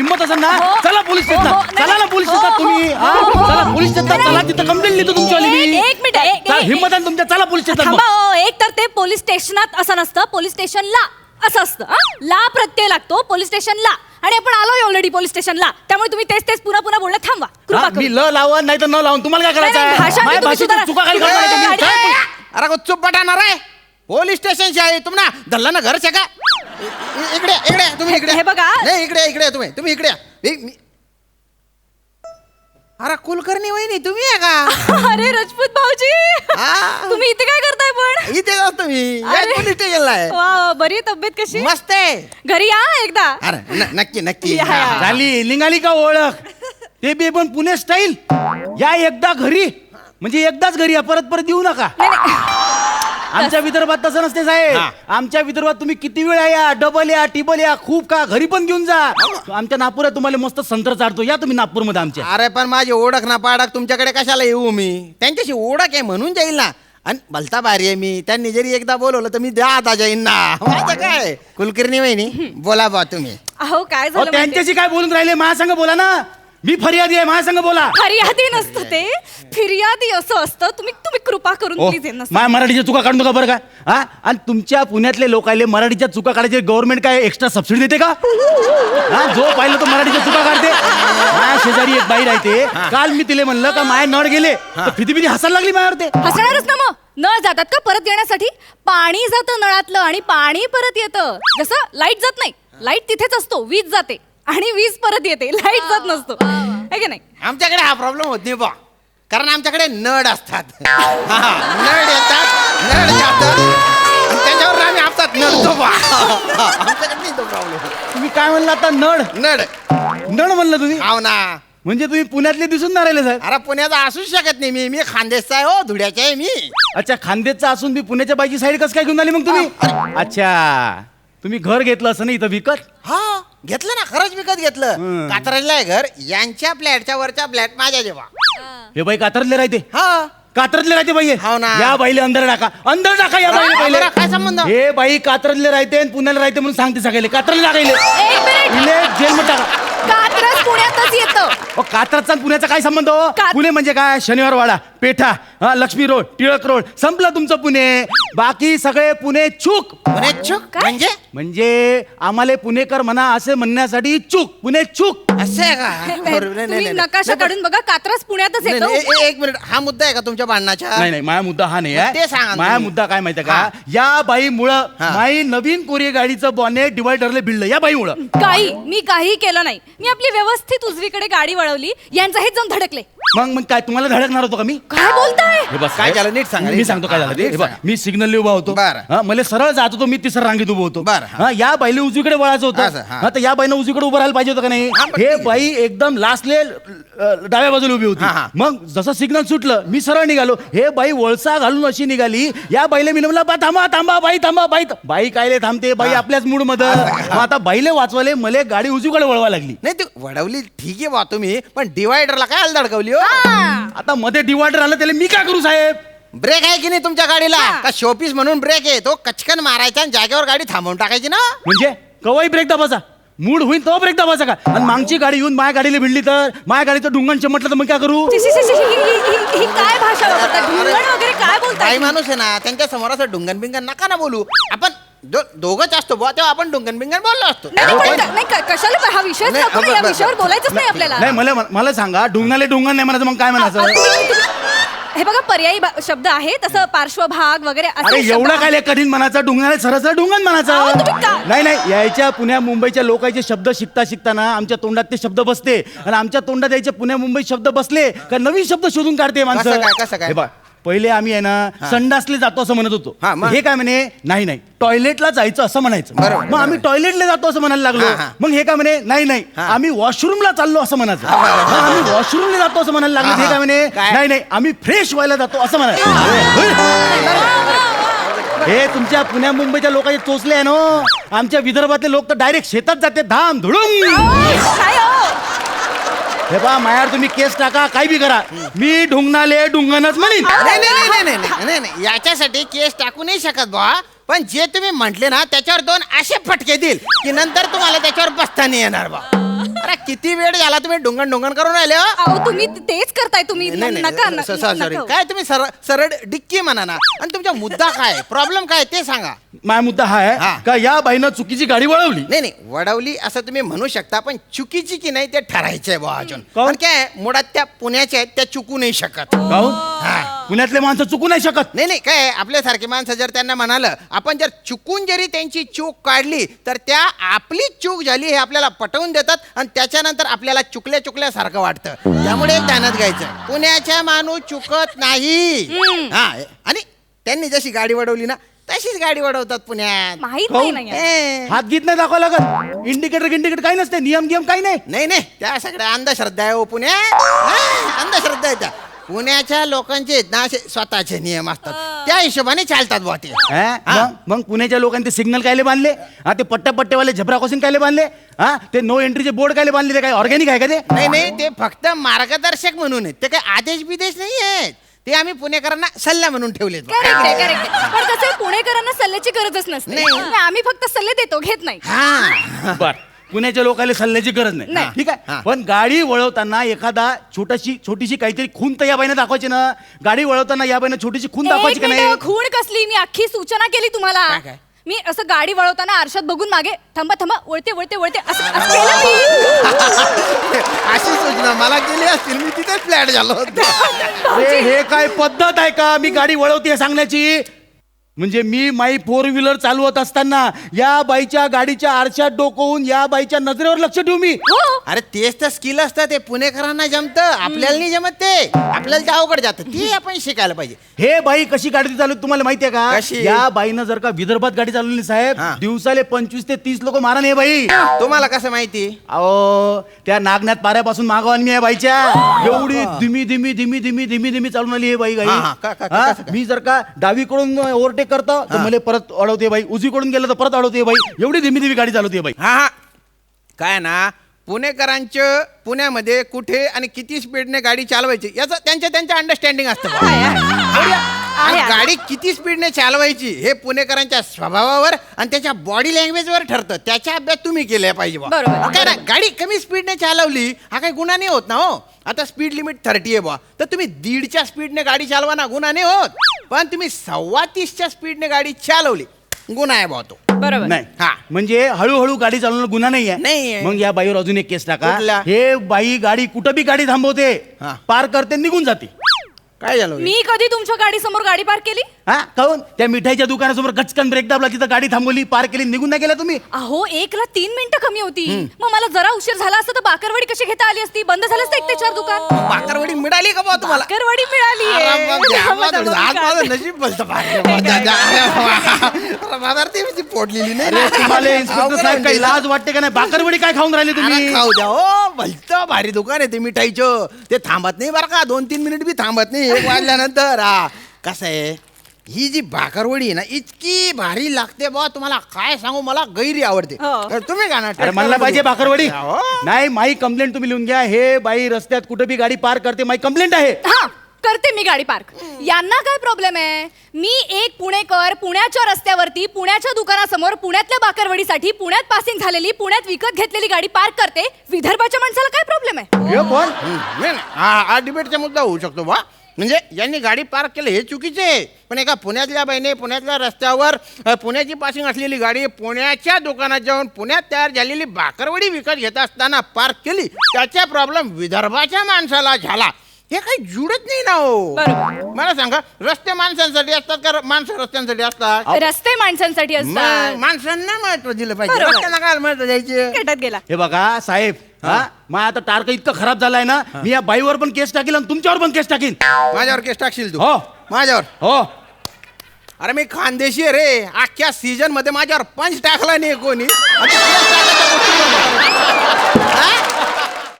हिंमत असेल ना चला पोलीस स्टेशनात, चला ना पोलीस स्टेशनात तुम्ही. चला पोलीस स्टेशनात, चला तिथं कंप्लेंट लिहितो तुमच्यावाली मी. एक मिनिट हिंमत आहे तुमच्या, चला पोलीस स्टेशनात. थांबा. एक तर ते पोलीस स्टेशनात असं नसतं, पोलीस स्टेशनला असं असतं. ला प्रत्यय लागतो पोलीस स्टेशनला, आणि आपण आलोय ऑलरेडी पोलीस स्टेशनला, त्यामुळे तुम्ही तेच तेच पुन्हा पुन्हा बोलणं थांबवा कृपा करून. मी ल लावा नाही तर न लावून तुम्हाला काय नाही, भाषा करायचं? मी माझ्या तुम्ही भाषेची सुधारा. चुका काही करणार नाही तुम्ही. अरे चुप पटाणार आहे. पोलीस स्टेशन से आहे तुम्ही ना, धल्ला ना घर से का? इकडे इकडे तुम्ही इकडे. हे बघा. नाही इकडे इकडे तुम्ही इकडे. अरे कुलकर्णी वहिनी तुम्ही आहे का? अरे राजपूत भाऊजी, हा. तुम्ही इथे काय करताय पण? इथे जातो मी. अरे. पोलीस स्टेशनला आहे. वा, बरी तब्येत कशी? मस्त आहे. घरी या एकदा. अरे नक्की नक्की. या, या. झाली निघाली का ओळख? ते बी पण पुणे स्टाईल. या एकदा घरी म्हणजे एकदाच घरी या, परत परत येऊ नका. आमच्या विदर्भात तसं नसते साहेब. आमच्या विदर्भात तुम्ही किती वेळा या, डबल या, टिबल या, खूप का घरी पण घेऊन जा. आमच्या नागपुरात तुम्हाला मस्त संत्र चारतो, या तुम्ही नागपूरमध्ये आमच्या. अरे पण माझी ओळख ना पाडक तुमच्याकडे कशाला येऊ मी? त्यांच्याशी ओळख आहे म्हणून जाईल ना. आणि भलता भारी आहे मी. त्यांनी जरी एकदा बोलवलं तर मी द्या आता जाईन ना. माझं काय कुलकर्णी वहिनी बोला बा तुम्ही. अहो काय झालं माहितीये? त्यांच्याशी काय बोलून राहिले महासंघ बोला ना. मी फरियादी आहे, महासंघ बोला. फरियादी नसतं ते, फिर्यादी असं असतं. तुम्ही कृपा करून प्लीज हे नसतं. माझ्या मराठीच्या चुका काढू नका बरं का. हा, आणि तुमच्या पुण्यातले लोक आले मराठीच्या चुका काढायचे, गव्हर्नमेंट काय एक्स्ट्रा सबसिडी देते का? हा, जो पाहिलं तो मराठीच्या चुका काढते. माझ्या शेजारी एक बाई राहते, काल मी तिला म्हणलं का माय नळ गेले, तर फिती हसायला लागली माझ्यावर. ते हसणारच ना मग. नळ जातात का परत येण्यासाठी? पाणी जातं नळातलं आणि पाणी परत येतं. जसं लाईट जात नाही, लाईट तिथेच असतो, वीज जाते आणि वीज परत येते, लाईट जात नसतो, है की नाही? आमच्याकडे हा प्रॉब्लेम होत नाही बा, कारण आमच्याकडे नळ असतात. नळ येतात, नळ जातात, आणि त्याच्यावर आम्ही आपतात नळतो बा. आमच्याकडे नाही तो प्रॉब्लेम. तुम्ही काय म्हणलं आता? नळ नळ नळ म्हणलं तुम्ही? हाव ना. म्हणजे तुम्ही पुण्यातले दिसून ना राहिले साहेब? अरे पुण्याचा असूच शकत नाही मी. मी खानदेशचा आहे हो, धुळ्याचा आहे मी. अच्छा, खानदेशचा असून मी पुण्याच्या बाईची साईड कसं काय घेऊन आली मग तुम्ही? अच्छा, तुम्ही घर घेतलं असं नाही इथं विकत? हा घेतलं ना, खरंच विकत घेतलं. कात्रजला आहे घर. यांच्या फ्लॅटच्या वरच्या फ्लॅट माझ्या जेव्हा. हे बाई कात्रजले राहते? हा कात्रजले राहते बाई? हो ना. या बाईले अंदर टाका, अंदर टाका या बाईले पहिले. काय संबंध? हे बाई कात्रजले राहते आणि पुण्याला राहते म्हणून सांगते सगळे. कात्रजले टाकायले, एक मिनिट. इले जेलमध्ये टाका. कात्रज पुण्यातच येतं. कात्रजचा आणि पुण्याचा काय संबंध हो? पुणे म्हणजे काय? शनिवार वाडा, पेठा, लक्ष्मी रोड, टिळक रोड, संपलं तुमचं पुणे. बाकी सगळे पुणे चूक. पुणे चूक म्हणजे? म्हणजे आम्हाला पुणेकर म्हणा असे म्हणण्यासाठी चूक. पुणे चूक. असं आहे का? बरोबर. नाही, तुम्ही नाही, नकाशा नाही. काढून बघा, कात्रज पुण्यातच नाही, येतं. नाही, एक मिनिट. हा मुद्दा आहे का तुमच्या भांडणाच्या? नाही नाही, माझा मुद्दा हा नाही मग ते सांगा आहे. ना माझा तुम्ही. मुद्दा काय माहितीये का? या बाईमुळं माई नवीन कोरी गाडीचं बॉनेट डिवायडरला भिडलं या बाईमुळं. मी काही केलं नाही. मी आपली व्यवस्थित उजवीकडे गाडी वळवली, यांचा हेच जाऊन धडकले. मग काय तुम्हाला धडकणार होतो का मी? काय बोलताय? हे बस काय झालं? नीट सांगा, मी नीट सांगतो काय झालं ते. नीट हे बघ, सांगा. मी सिग्नल उभा होतो. बरं. हा, मला सरळ जात होतो, मी तिसऱ्या रांगेत उभं होतो. बरं, हा. हा, या बाईले उजवीकडे वळायचं असं, होतं. हा. हा, तर या बाईनं उजवीकडे उभं राहायला पाहिजे होतं का नाही? हा, पण हे ठीक आहे. बाई एकदम लास्टले डाव्या बाजूला उभी होती. हा, हा. मग जसं सिग्नल सुटलं मी सरळ निघालो. हे बाई वळसा घालून अशी निघाली. या बाईला मी म्हणलं, बा थांबा थांबा बाई, थांबा बाई. बाई कायले थांबते? बाई आपल्याच मूड मध्ये. मग आता बाईले वाचवाले मला गाडी उजवीकडे वळवा लागली. नाही ती वडवली ठीक आहे बा तुम्ही, पण डिवायडरला काय धडकवली हो? आता मध्ये डिवायडर आलं त्याला मी काय करू साहेब? ब्रेक आहे की नाही तुमच्या गाडीला? का शोपीस म्हणून ब्रेक आहे? तो कचकन मारायचा आणि जागेवर गाडी थांबवून टाकायची ना. म्हणजे कवाई ब्रेक दाबाचा? मूड होईल तो ब्रेक दाबाचा का? आणि मागची गाडी येऊन माझ्या गाडीला भिडली तर? माझ्या गाडीचं डुंगण चमटलं तर मग काय करू? शी, शी, शी, शी, ही काय भाषा वापरताय? ढुंगण वगैरे काय बोलताय? काही माणूस आहे ना, त्यांच्या समोर असं डुंगन बिंगन नका ना बोलू. आपण दोघंच असतो बुवा, तेव्हा आपण डुंगन बिंगन बोललो असतो. नाही, नाही, कशाला हा विषय नाही, नको ना, या विषयावर बोलायचंच नाही आपल्याला. नाही, मला सांगा, डुंगाले डुंगण नाही म्हणायचं, मग काय म्हणायचं? हे बघा, पर्यायी शब्द आहे, तसं पार्श्वभाग वगैरे असे अरे शब्द एवढं आहेत. काय कठीण म्हणायचं? डुंगाले सरळ डुंगण अहो, म्हणायचं. तुम्ही का- नाही नाही, यायच्या पुण्या मुंबईच्या लोकांचे शब्द शिकताना आमच्या तोंडात ते शब्द बसते, आणि आमच्या तोंडात यायचे पुण्या मुंबई शब्द बसले का नवीन शब्द शोधून काढते माणसं. कसं काय? हे बघ, पहिले आम्ही आहे ना संडासले जातो असं म्हणत होतो. हा, मग? हे काय म्हणे? नाही टॉयलेटला जायचं असं म्हणायचं. बरोबर, मग आम्ही टॉयलेटला जातो असं म्हणायला लागलो. हा. मग हे काय म्हणे? नाही आम्ही वॉशरूमला चाललो असं म्हणायचं. बरोबर. मग आम्ही वॉशरूमला जातो असं म्हणायला लागलो. हे काय म्हणे? काय? नाही आम्ही फ्रेश व्हायला जातो असं म्हणायचं. हे तुमच्या पुण्या मुंबईच्या लोकांचे चोचले आहे ना. आमच्या विदर्भातले लोक तर डायरेक्ट शेतात जाते धाम धुडून. काय हो? हे बा मायार, तुम्ही केस टाका, काय बी करा, मी ढुंगणाले डुंगणच म्हणीन. नाही, याच्यासाठी केस टाकू नाही शकत बा. पण जे तुम्ही म्हटले ना त्याच्यावर दोन असे फटके देईल की नंतर तुम्हाला त्याच्यावर बसता नाही येणार बा. अरे किती वेळ झाला तुम्ही डोंगण डोंगण करून राहिले हो? अहो तुम्ही तेच करताय तुम्ही नाही नका नाही सॉरी नका. काय तुम्ही सरळ डिक्की म्हणा ना. आणि तुमचा मुद्दा काय प्रॉब्लेम काय ते सांगा. माझा मुद्दा हा हा. आहे का या बाईनं चुकीची गाडी वळवली. नाही वडवली असं तुम्ही म्हणू शकता पण चुकीची की नाही ते ठरायचं आहे बुवा अजून. काहून? पण काय मुळात त्या पुण्याच्या आहेत त्या चुकू नाही शकत. काहून? हा. पुण्यातले माणसं चुकू नाही शकत. नाही काय आपल्यासारखे माणसं जर त्यांना म्हणालं आपण जर चुकून जरी त्यांची चूक काढली तर त्या आपली चूक झाली हे आपल्याला पटवून देतात आणि त्याच्यानंतर आपल्याला चुकल्यासारखं वाटतं. त्यामुळे ध्यानात घ्यायचं पुण्याच्या माणूस चुकत नाही. हा आणि त्यांनी जशी गाडी वडवली ना तशीच गाडी वडवतात पुण्यात. माहित काहून? नाही. ए, हात गीत नाही दाखवा लागत. इंडिकेटर काही नसते. नियम काही नाही. नाही त्या सगळ्या अंधश्रद्धा आहे हो पुण्यात. हा, अंधश्रद्धा आहे त्या. पुण्याच्या लोकांचे ना असे स्वतःचे नियम असतात त्या हिशोबाने चालतात बुवा ते. मग पुण्याच्या लोकांनी ते सिग्नल कायले बांधले. हा ते पट्ट्यावाले झबरा क्रॉसिंग कायले बांधले. हा ते नो एंट्रीचे बोर्ड कायले बांधले. ते काय ऑर्गॅनिक आहे का ते. नाही ते फक्त मार्गदर्शक म्हणून आहेत. ते काही आदेश बिदेश नाही आहेत. ते आम्ही पुणेकरांना सल्ला म्हणून ठेवलेत बुवा. करेक्ट पण कसं पुणेकरांना सल्ल्याची गरजच नसते. नाही. आम्ही फक्त सल्ले देतो घेत नाही. हा बर पुण्याच्या लोकांना सल्ल्याची गरज नाही. नाही. ठीक आहे. हा. पण गाडी वळवताना एखादा छोटीशी काहीतरी खून तर या बाईने दाखवायची ना. गाडी वळवताना या बाईने छोटीशी खून दाखवायची का एक नाही. मिनिट, खूण कसली मी अख्खी सूचना केली तुम्हाला. काय? मी असं गाडी वळवताना आरशात बघून मागे थांबा वळते असं केलं मी. अशी सूचना मला केली असतील मी तिथेच फ्लॅट झालो होतो. हे काय पद्धत आहे का मी गाडी वळवते सांगण्याची. म्हणजे मी माई 4 व्हीलर चालवत असताना या बाईच्या गाडीच्या आरशात डोकवून या बाईच्या नजरेवर लक्ष ठेवू मी. हो अरे तेच तर स्किल असतं ते पुणेकरांना जमतं आपल्याला नाही जमत ते. आपल्याला ते अवघड जातं ते आपण शिकायला पाहिजे. हे बाई कशी गाडी चालवते तुम्हाला माहितीये का. कशी? या बाईनं जर का विदर्भात गाडी चालवली साहेब हा. दिवसाले 25 ते 30 लोक मारा नाही बाई. तुम्हाला कसं माहिती. अहो त्या नागनाथ पाऱ्यापासून मागवान मी आहे बाईच्या. एवढी धीमी चालून आली हे बाई गाडी. हा, का- हा, कसं काय? मी जर का डावीकडून ओव्हरटेक करतो तर मला परत अडवते बाई. उजवीकडून गेलं तर परत अडवते बाई. एवढी धीमी गाडी चालवते बाई. हा काय ना पुणेकरांचं पुण्यामध्ये कुठे आणि किती स्पीडने गाडी चालवायची याचं त्यांच्या अंडरस्टँडिंग असतं बुवा. आणि गाडी किती स्पीडने चालवायची हे पुणेकरांच्या स्वभावावर आणि त्याच्या बॉडी लँग्वेजवर ठरतं. त्याचा अभ्यास तुम्ही केला पाहिजे बुवा. बरोबर. काय ना गाडी कमी स्पीडने चालवली हा काही गुन्हा नाही होत ना हो. आता स्पीड लिमिट 30 आहे बुवा तर तुम्ही 1.5च्या स्पीडने गाडी चालवा ना गुन्हा नाही होत. पण तुम्ही 30.25च्या स्पीडने गाडी चालवली गुन्हा आहे बुवा तो. बरोबर. नाही हा. म्हणजे हळूहळू गाडी चालवणं गुन्हा नाहीये. नाहीये. मग या बाईवर अजून एक केस टाका. कुठला? हे बाई गाडी कुठं बी गाडी थांबवते हा. पार करते निघून जाते. काय झालं मी कधी तुमच्या गाडी समोर गाडी पार्क केली. हा काहून त्या मिठाईच्या दुकानासमोर गचकन ब्रेक दाबला तिथं गाडी थांबवली पार केली निघून नाही गेला तुम्ही. अहो 1 ला 3 मिनिटं कमी होती. मग मला जरा उशीर झाला असता तर बाकरवाडी कशी घेता आली असती. बंद झालं असतं 1 ते 4 दुकान. बाकरवडी मिळाली का बुवा तुम्हाला. बाकरवाडी मिळाली. आज माझं नशीब बोलतं ती पोटलेली नाही अरे तुम्हाला इन्स्पेक्टर साहेब काही लाज वाटते का नाही. बाकरवडी काय खाऊन राहिले तुम्ही. अरे खाऊ द्या हो भलतं भारी दुकान आहे ते मिठाईचं. ते थांबत नाही बरं का 2-3 मिनिट बी थांबत नाही 1 वाजल्यानंतर. हा कसं आहे ही जी भाकरवडी आहे ना इतकी भारी लागते बा तुम्हाला काय सांगू मला गैरी आवडते. हो. तर तुम्ही का ना अरे म्हणला पाहिजे भाकरवडी. हो. नाही माई कंप्लेंट तुम्ही लिहून घ्या. हे बाई रस्त्यात कुठे बी गाडी पार करते माई कंप्लेंट आहे. हा करते मी गाडी पार्क. यांना काय प्रॉब्लेम आहे. मी एक पुणेकर पुण्याच्या रस्त्यावरती पुण्याच्या दुकानासमोर पुण्यातल्या बाकरवडीसाठी पुण्यात पासिंग झालेली पुण्यात विकत घेतलेली गाडी पार्क करते. विदर्भाच्या माणसाला काय प्रॉब्लेम आहे. हे कोण नाही, हा डिबेटचा मुद्दा होऊ शकतो बा. म्हणजे यांनी गाडी पार्क केली हे चुकीचे आहे. पण एका पुण्यातल्या बाईने पुण्यातल्या रस्त्यावर पुण्याची पासिंग असलेली गाडी पुण्याच्या दुकानात जाऊन पुण्यात तयार झालेली बाकरवडी विकत घेत असताना पार्क केली. त्याचा प्रॉब्लेम विदर्भाच्या माणसाला झाला. हे काही जुळत नाही ना हो. बरोबर. मला सांगा रस्ते माणसांसाठी असतात का माणसं रस्त्यांसाठी असतात. रस्ते माणसांसाठी असतात. माणसांना महत्व दिलं पाहिजे. बरोबर. रस्त्यांना काय महत्व द्यायचे. केटात गेला. हे बघा साहेब हा मग आता टार्क इतकं खराब झालाय ना मी या बाईवर पण केस टाकील आणि तुमच्यावर पण केस टाकीन. माझ्यावर केस टाकशील तू. हो माझ्यावर. हो अरे मी खानदेशी आहे रे. अख्ख्या सीझन मध्ये माझ्यावर पंच टाकला नाही कोणी. आता केस टाकायच्या गोष्टी बोलतो. हा?